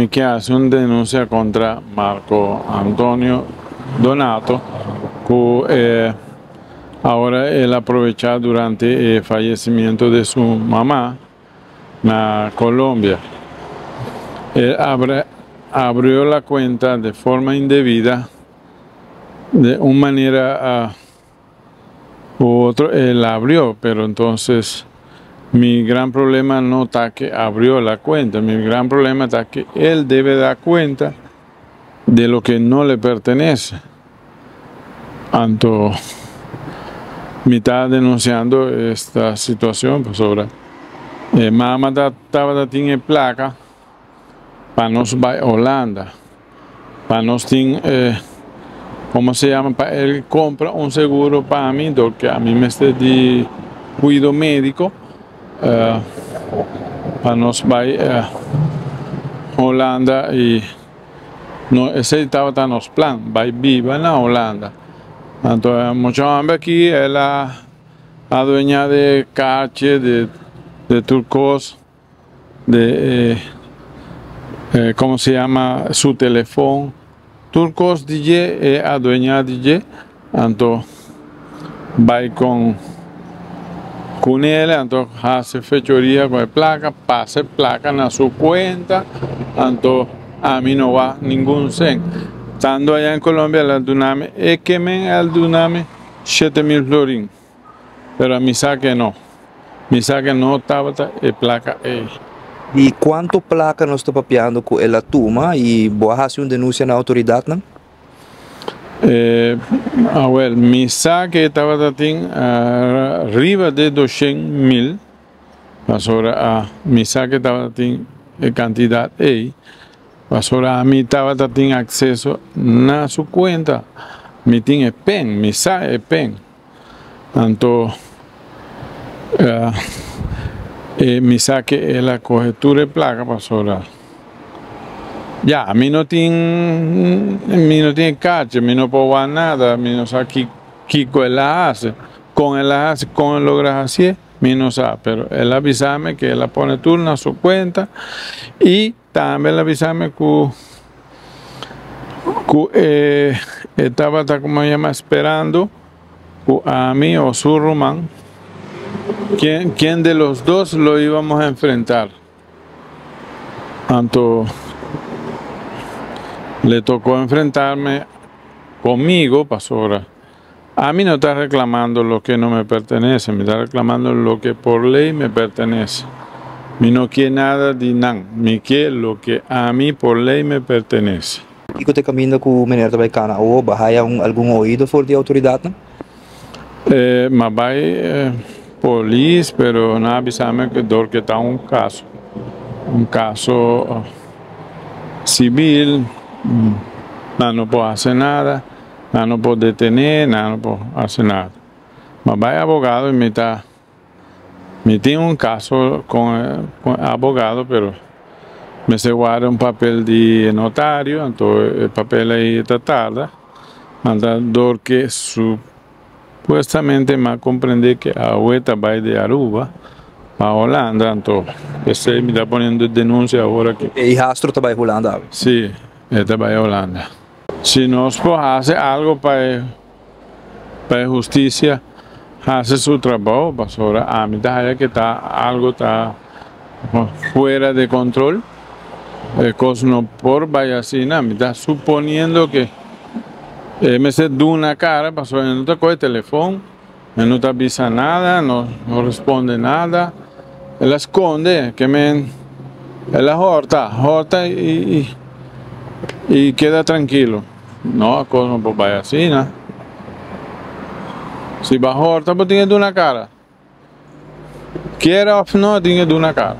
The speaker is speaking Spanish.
que hace una denuncia contra Marco Antonio Donato, que ahora él aprovecha durante el fallecimiento de su mamá en Colombia. Él abrió la cuenta de forma indebida, de una manera u otra, él abrió, pero entonces mi gran problema no está que abrió la cuenta, mi gran problema está que él debe dar cuenta de lo que no le pertenece. Anto me está denunciando esta situación pues, sobre mamá estaba tiene placa para nos va a Holanda, para nos tiene ¿cómo se llama? Él compra un seguro para mí, porque a mí me está de cuidado médico. Para nos va a Holanda y no, ese estaba en los planes, va viva en Holanda. Entonces, muchos hombres aquí, es la dueña de cache, de turcos, de, ¿cómo se llama? Su teléfono. Turcos DJ es la dueña DJ, entonces va con él, entonces hace fechoría con la placa, pasa placa en su cuenta, entonces a mí no va ningún cent. Estando allá en Colombia, el Duname, es que el Duname 7.000 florín, pero a mi saque no estaba la placa ahí. ¿Y cuánto placa nos está papeando con la tuma y vos haces una denuncia en la autoridad, no? Well, mi saque estaba arriba de 200.000, ahora mi saque estaba cantidad ahí, ahora a mí estaba acceso a su cuenta, mi tiene pen, mi saque es pen, entonces mi saque es la cobertura de placa, ahora. Ya, a mí no tiene cache, a mí no puedo ver nada, a mí no sabe qué él hace. Con él logra así, a mí no sabe, pero él avísame que él pone turno a su cuenta y también avísame que estaba, como se llama, esperando a mí o su Román, quién de los dos lo íbamos a enfrentar. Entonces, le tocó enfrentarme conmigo, pasora. A mí no está reclamando lo que no me pertenece, me está reclamando lo que por ley me pertenece. Mi no quiere nada de nada, me quiere lo que a mí por ley me pertenece. ¿Y que te camina con menor de cana o baja algún oído por de autoridad, no? Mas vai policía, pero no avisame que está un caso civil. No puedo hacer nada, no puedo detener, no puedo hacer nada. Mas va abogado y me tiene un caso con abogado, pero me se guarda un papel de notario, entonces el papel ahí está tarda. Mandador que supuestamente me comprende que a vuelta va de Aruba a Holanda, entonces ese me está poniendo denuncia ahora que. ¿Y Rastro está en Holanda? Sí. Esta va a Holanda. Si nos hace algo para justicia, hace su trabajo, pasora. A mí está que algo está fuera de control. Cosa no por vaya así, nada. Me está suponiendo que me se da una cara, pasora, no te coge el teléfono, no te avisa nada, no responde nada. Él esconde, que él la horta y queda tranquilo. No, cosa no vaya así, ¿no? Si va a horta, pues tiene de una cara. Quiera o no, tiene de una cara.